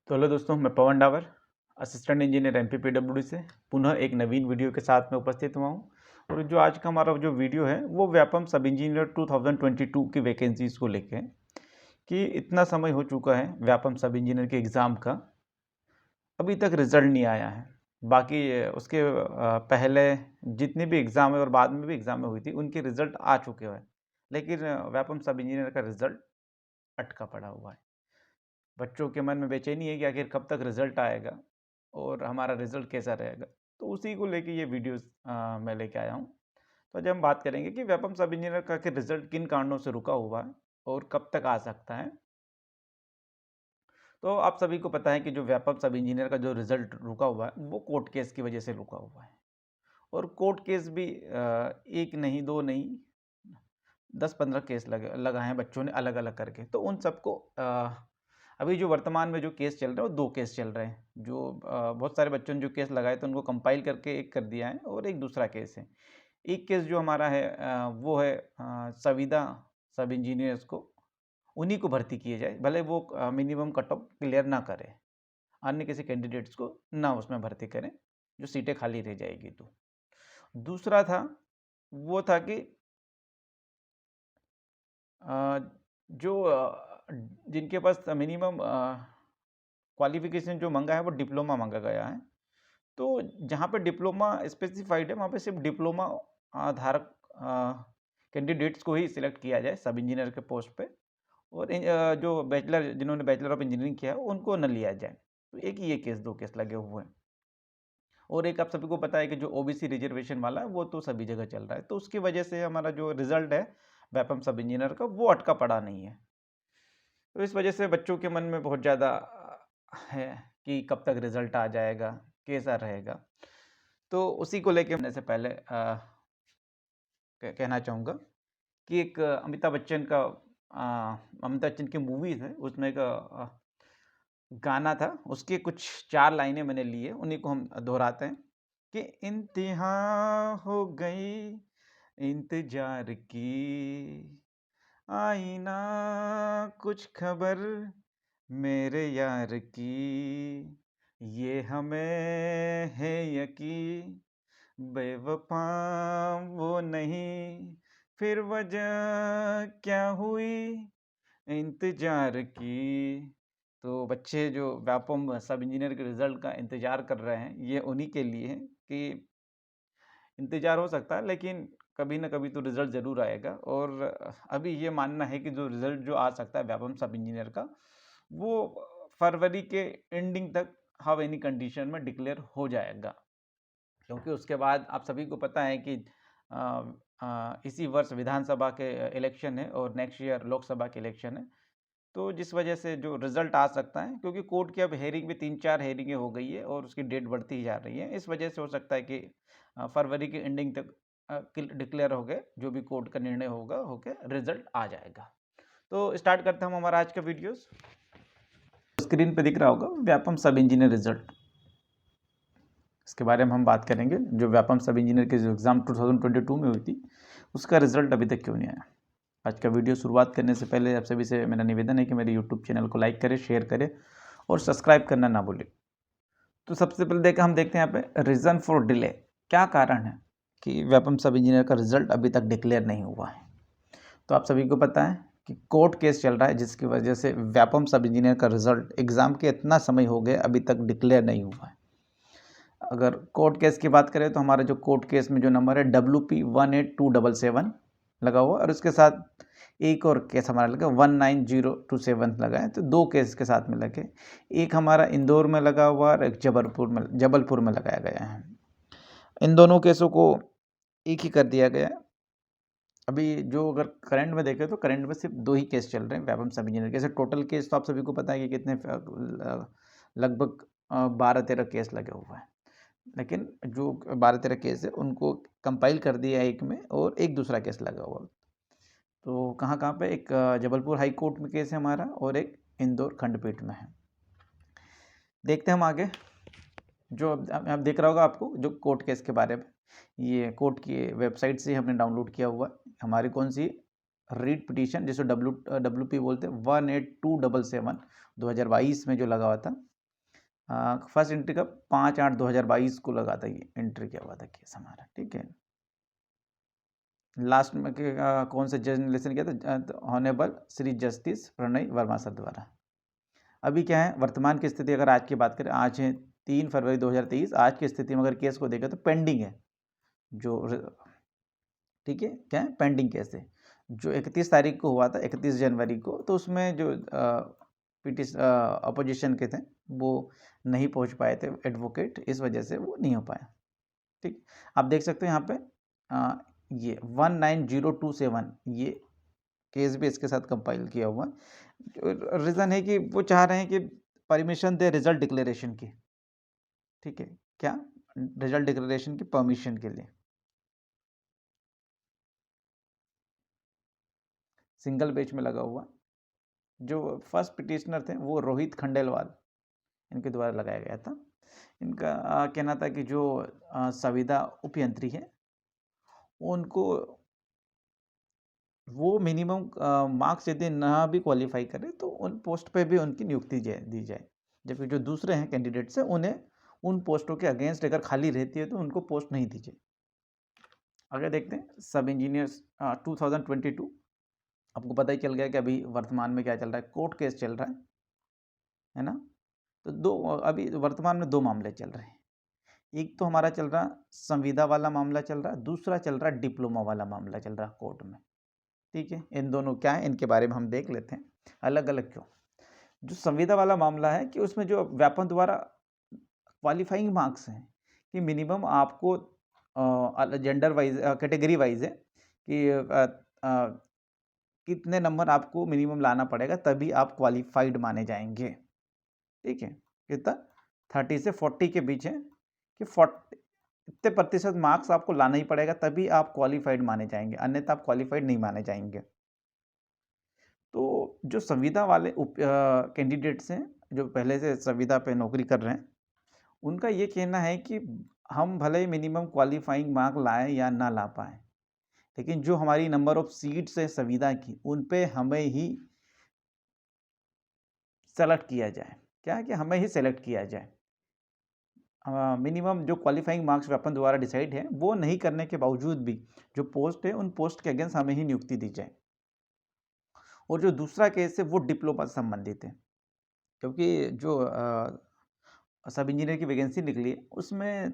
तो हेलो दोस्तों, मैं पवन डावर, असिस्टेंट इंजीनियर एमपीपीडब्ल्यूडी से पुनः एक नवीन वीडियो के साथ में उपस्थित हुआ हूँ। और जो आज का हमारा जो वीडियो है वो व्यापम सब इंजीनियर 2022 की वैकेंसीज को लेके है कि इतना समय हो चुका है व्यापम सब इंजीनियर के एग्ज़ाम का, अभी तक रिजल्ट नहीं आया है। बाकी उसके पहले जितने भी एग्ज़ाम है और बाद में भी एग्ज़ाम में हुई थी उनके रिजल्ट आ चुके हैं, लेकिन व्यापम सब इंजीनियर का रिजल्ट अटका पड़ा हुआ है। बच्चों के मन में बेचैनी है कि आखिर कब तक रिजल्ट आएगा और हमारा रिजल्ट कैसा रहेगा। तो उसी को लेके ये वीडियोस मैं लेके आया हूँ। तो आज हम बात करेंगे कि व्यापम सब इंजीनियर का आखिर रिजल्ट किन कारणों से रुका हुआ है और कब तक आ सकता है। तो आप सभी को पता है कि जो व्यापम सब इंजीनियर का जो रिजल्ट रुका हुआ है वो कोर्ट केस की वजह से रुका हुआ है। और कोर्ट केस भी एक नहीं, दो नहीं, 10-15 केस लगाए हैं बच्चों ने अलग अलग करके। तो उन सबको अभी जो वर्तमान में जो केस चल रहे हैं वो 2 केस चल रहे हैं। जो बहुत सारे बच्चों ने जो केस लगाए थे उनको कंपाइल करके एक कर दिया है और एक दूसरा केस है। एक केस जो हमारा है वो है संविदा सब इंजीनियर्स को, उन्हीं को भर्ती किए जाए, भले वो मिनिमम कट ऑफ क्लियर ना करे, अन्य किसी कैंडिडेट्स को ना उसमें भर्ती करें जो सीटें खाली रह जाएगी। तो दूसरा था वो था कि जो जिनके पास मिनिमम क्वालिफिकेशन जो मांगा है वो डिप्लोमा मांगा गया है। तो जहाँ पे डिप्लोमा स्पेसिफाइड है वहाँ पे सिर्फ डिप्लोमा धारक कैंडिडेट्स को ही सिलेक्ट किया जाए सब इंजीनियर के पोस्ट पे, और जो बैचलर जिन्होंने बैचलर ऑफ इंजीनियरिंग किया है उनको न लिया जाए। तो एक ये केस, 2 केस लगे हुए हैं। और एक आप सभी को पता है कि जो ओबीसी रिजर्वेशन वाला है वो तो सभी जगह चल रहा है। तो उसकी वजह से हमारा जो रिजल्ट है व्यापम सब इंजीनियर का वो अटका पड़ा नहीं है। तो इस वजह से बच्चों के मन में बहुत ज़्यादा है कि कब तक रिजल्ट आ जाएगा, कैसा रहेगा। तो उसी को लेके मैं से पहले कहना चाहूँगा कि एक अमिताभ बच्चन का अमिताभ बच्चन की मूवीज़ है, उसमें एक गाना था, उसकी कुछ 4 लाइनें मैंने ली है, उन्हीं को हम दोहराते हैं कि इंतहा हो गई इंतजार की, आई ना कुछ खबर मेरे यार की, ये हमें है यकीन बेवफा वो नहीं, फिर वजह क्या हुई इंतजार की। तो बच्चे जो व्यापम सब इंजीनियर के रिजल्ट का इंतजार कर रहे हैं ये उन्हीं के लिए है कि इंतजार हो सकता है लेकिन कभी ना कभी तो रिजल्ट ज़रूर आएगा। और अभी ये मानना है कि जो रिजल्ट जो आ सकता है व्यापम सब इंजीनियर का वो फरवरी के एंडिंग तक हाउ एनी कंडीशन में डिक्लेयर हो जाएगा, क्योंकि उसके बाद आप सभी को पता है कि इसी वर्ष विधानसभा के इलेक्शन है और नेक्स्ट ईयर लोकसभा के इलेक्शन है। तो जिस वजह से जो रिजल्ट आ सकता है, क्योंकि कोर्ट की अब हेयरिंग भी 3-4 हेयरिंगें हो गई है और उसकी डेट बढ़ती ही जा रही है, इस वजह से हो सकता है कि फरवरी के एंडिंग तक डिक्लेयर हो गए जो भी कोर्ट का निर्णय होगा होके रिजल्ट आ जाएगा। तो स्टार्ट करते हैं हम हमारा आज का वीडियोस। स्क्रीन पे दिख रहा होगा व्यापम सब इंजीनियर रिजल्ट, इसके बारे में हम बात करेंगे। जो व्यापम सब इंजीनियर के जो एग्ज़ाम 2022 में हुई थी उसका रिजल्ट अभी तक क्यों नहीं आया। आज का वीडियो शुरुआत करने से पहले आप सभी से मेरा निवेदन है कि मेरे यूट्यूब चैनल को लाइक करें, शेयर करें और सब्सक्राइब करना ना भूलें। तो सबसे पहले हम देखते हैं यहाँ पे रीज़न फॉर डिले, क्या कारण है कि व्यापम सब इंजीनियर का रिजल्ट अभी तक डिक्लेयर नहीं हुआ है। तो आप सभी को पता है कि कोर्ट केस चल रहा है जिसकी वजह से व्यापम सब इंजीनियर का रिजल्ट एग्ज़ाम के इतना समय हो गया अभी तक डिक्लेयर नहीं हुआ है। अगर कोर्ट केस की बात करें तो हमारा जो कोर्ट केस में जो नंबर है WP18277 लगा हुआ, और उसके साथ एक और केस हमारा लगा 19027 लगा है। तो 2 केस के साथ में लगे, एक हमारा इंदौर में लगा हुआ और एक जबलपुर में लगाया गया है। इन दोनों केसों को एक ही कर दिया गया है। अभी जो अगर करंट में देखें तो करंट में सिर्फ 2 ही केस चल रहे हैं व्यापम सब इंजीनियर के। ऐसे टोटल केस तो आप सभी को पता है कि कितने, लगभग 12-13 केस लगे हुए हैं, लेकिन जो 12-13 केस है उनको कंपाइल कर दिया एक में और एक दूसरा केस लगा हुआ। तो कहाँ पे, एक जबलपुर हाई कोर्ट में केस है हमारा और एक इंदौर खंडपीठ में है। देखते हैं हम आगे। जो अब दिख रहा होगा आपको जो कोर्ट केस के बारे में, ये कोर्ट की वेबसाइट से हमने डाउनलोड किया हुआ हमारी कौन सी रीट पिटीशन, जिसको WP बोलते हैं, 18277 2022 में जो लगा हुआ था फर्स्ट एंट्री का 5/8/2022 को लगा था, ये एंट्री किया हुआ था केस हमारा, ठीक है। लास्ट में कौन से जज ने लिसन किया था? Honourable Shri justice Pranay Verma sir द्वारा। अभी क्या है वर्तमान की स्थिति, अगर आज की बात करें, आज है 3 फरवरी 2023। आज की स्थिति में अगर केस को देखें तो पेंडिंग है, जो ठीक है क्या है, पेंडिंग केस है। जो 31 तारीख को हुआ था, 31 जनवरी को, तो उसमें जो अपोजिशन के थे वो नहीं पहुंच पाए थे एडवोकेट, इस वजह से वो नहीं हो पाया। ठीक, आप देख सकते हैं यहाँ पे ये 190271 ये केस भी इसके साथ कंपाइल किया हुआ। रीज़न है कि वो चाह रहे हैं कि परमिशन दे रिजल्ट डिक्लेरेशन की, ठीक है क्या, रिजल्ट डिक्लेरेशन की परमिशन के लिए। सिंगल बेंच में लगा हुआ। जो फर्स्ट पिटिशनर थे वो रोहित खंडेलवाल, इनके द्वारा लगाया गया था। इनका कहना था कि जो संविदा उपयंत्री है उनको वो मिनिमम मार्क्स यदि ना भी क्वालिफाई करें तो उन पोस्ट पे भी उनकी नियुक्ति दी जाए, जबकि जो दूसरे हैं कैंडिडेट्स हैं उन्हें उन पोस्टों के अगेंस्ट अगर खाली रहती है तो उनको पोस्ट नहीं दी जाए। अगर देखते हैं सब इंजीनियर्स 2022, आपको पता ही चल गया कि अभी वर्तमान में क्या चल रहा है, कोर्ट केस चल रहा है ना। तो अभी वर्तमान में 2 मामले चल रहे हैं। एक तो हमारा चल रहा संविदा वाला मामला चल रहा है, दूसरा चल रहा डिप्लोमा वाला मामला चल रहा कोर्ट में, ठीक है। इन दोनों क्या है इनके बारे में हम देख लेते हैं अलग अलग क्यों। जो संविदा वाला मामला है कि उसमें जो व्यापम द्वारा क्वालिफाइंग मार्क्स हैं कि मिनिमम आपको जेंडर वाइज कैटेगरी वाइज है कि कितने नंबर आपको मिनिमम लाना पड़ेगा तभी आप क्वालिफाइड माने जाएंगे, ठीक है। कितना 30 से 40 के बीच है कि 40 इतने प्रतिशत मार्क्स आपको लाना ही पड़ेगा तभी आप क्वालिफाइड माने जाएंगे, अन्यथा आप क्वालिफाइड नहीं माने जाएंगे। तो जो संविदा वाले कैंडिडेट्स हैं जो पहले से संविदा पे नौकरी कर रहे हैं, उनका ये कहना है कि हम भले ही मिनिमम क्वालिफाइंग मार्क लाएं या ना ला पाएँ, लेकिन जो हमारी नंबर ऑफ सीट्स है संविदा की उन पे हमें ही सेलेक्ट किया जाए। क्या है कि हमें ही सेलेक्ट किया जाए। मिनिमम जो क्वालिफाइंग मार्क्स अपन द्वारा डिसाइड है वो नहीं करने के बावजूद भी जो पोस्ट है उन पोस्ट के अगेंस्ट हमें ही नियुक्ति दी जाए। और जो दूसरा केस है वो डिप्लोमा से संबंधित है, क्योंकि जो सब इंजीनियर की वैकेंसी निकली है उसमें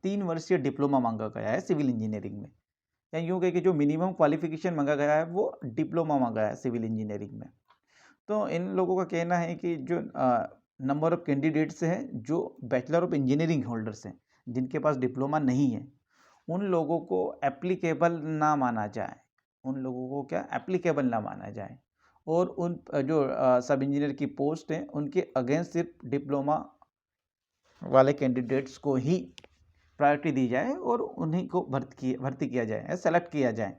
3 वर्षीय डिप्लोमा मांगा गया है सिविल इंजीनियरिंग में, या यूँ कहें कि जो मिनिमम क्वालिफिकेशन मांगा गया है वो डिप्लोमा मांगा है सिविल इंजीनियरिंग में। तो इन लोगों का कहना है कि जो नंबर ऑफ कैंडिडेट्स हैं जो बैचलर ऑफ इंजीनियरिंग होल्डर्स हैं जिनके पास डिप्लोमा नहीं है, उन लोगों को एप्लीकेबल ना माना जाए, उन लोगों को क्या एप्लीकेबल ना माना जाए। और उन जो सब इंजीनियर की पोस्ट हैं उनके अगेंस्ट सिर्फ डिप्लोमा वाले कैंडिडेट्स को ही प्रायोरिटी दी जाए और उन्हीं को भर्ती किया जाए, सेलेक्ट किया जाए।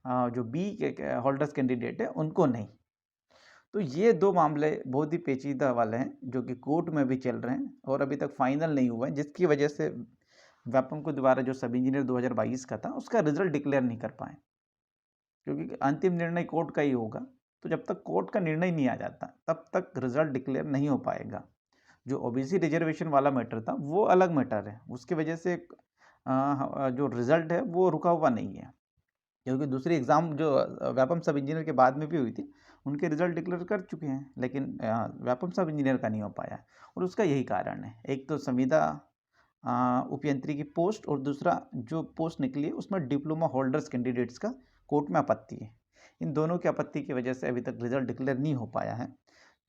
जो बी के होल्डर्स कैंडिडेट है उनको नहीं। तो ये 2 मामले बहुत ही पेचीदा वाले हैं जो कि कोर्ट में भी चल रहे हैं और अभी तक फाइनल नहीं हुआ है, जिसकी वजह से व्यापम को दोबारा जो सब इंजीनियर 2022 का था उसका रिजल्ट डिक्लेयर नहीं कर पाए, क्योंकि अंतिम निर्णय कोर्ट का ही होगा। तो जब तक कोर्ट का निर्णय नहीं आ जाता तब तक रिजल्ट डिक्लेयर नहीं हो पाएगा। जो ओबीसी रिजर्वेशन वाला मैटर था वो अलग मैटर है, उसकी वजह से जो रिजल्ट है वो रुका हुआ नहीं है, क्योंकि दूसरी एग्ज़ाम जो व्यापम सब इंजीनियर के बाद में भी हुई थी उनके रिजल्ट डिक्लेयर कर चुके हैं, लेकिन व्यापम सब इंजीनियर का नहीं हो पाया और उसका यही कारण है। एक तो संविदा उपयंत्री की पोस्ट और दूसरा जो पोस्ट निकली है उसमें डिप्लोमा होल्डर्स कैंडिडेट्स का कोर्ट में आपत्ति है। इन दोनों की आपत्ति की वजह से अभी तक रिजल्ट डिक्लेयर नहीं हो पाया है।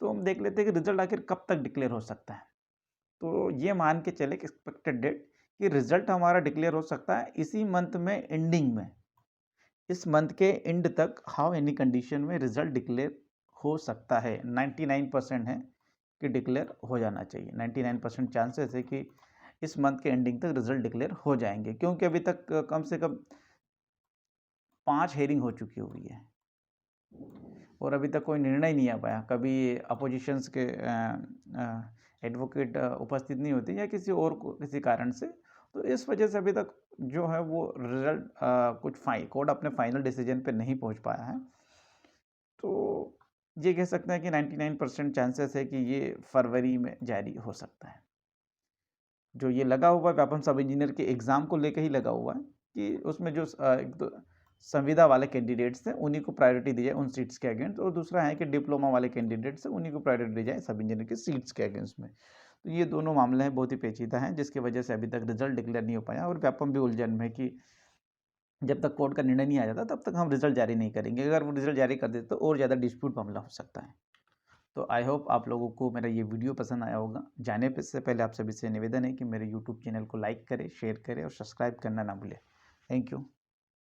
तो हम देख लेते हैं कि रिजल्ट आखिर कब तक डिक्लेयर हो सकता है। तो ये मान के चले कि एक्सपेक्टेड डेट कि रिजल्ट हमारा डिक्लेयर हो सकता है इसी मंथ में एंडिंग में, इस मंथ के एंड तक हाउ एनी कंडीशन में रिजल्ट डिक्लेयर हो सकता है। 99% है कि डिक्लेयर हो जाना चाहिए, 99% चांसेस है कि इस मंथ के एंडिंग तक रिजल्ट डिक्लेयर हो जाएंगे, क्योंकि अभी तक कम से कम 5 हेयरिंग हो चुकी हुई है और अभी तक कोई निर्णय नहीं आ पाया। कभी अपोजिशंस के एडवोकेट उपस्थित नहीं होते या किसी कारण से, तो इस वजह से अभी तक जो है वो रिजल्ट कोर्ट अपने फाइनल डिसीजन पे नहीं पहुंच पाया है। तो ये कह सकते हैं कि 99% चांसेस है कि ये फरवरी में जारी हो सकता है। जो ये लगा हुआ है व्यापम सब इंजीनियर के एग्ज़ाम को लेके ही लगा हुआ है कि उसमें जो एक तो संविदा वाले कैंडिडेट्स हैं उन्हीं को प्रायोरिटी दी जाए उन सीट्स के अगेंस्ट, और दूसरा है कि डिप्लोमा वाले कैंडिडेट्स हैं उन्हीं को प्रायोरिटी दी जाए सब इंजीनियर की सीट्स के अगेंस्ट में। तो ये दोनों मामले हैं बहुत ही पेचीदा हैं, जिसकी वजह से अभी तक रिजल्ट डिक्लेयर नहीं हो पाया, और व्यापम भी उलझन में है कि जब तक कोर्ट का निर्णय नहीं आ जाता तब तक हम रिजल्ट जारी नहीं करेंगे। अगर वो रिजल्ट जारी कर देते तो और ज़्यादा डिस्प्यूट मामला हो सकता है। तो आई होप आप लोगों को मेरा ये वीडियो पसंद आया होगा। जाने पे से पहले आप सभी से निवेदन है कि मेरे यूट्यूब चैनल को लाइक करें, शेयर करें और सब्सक्राइब करना ना भूलें। Thank you.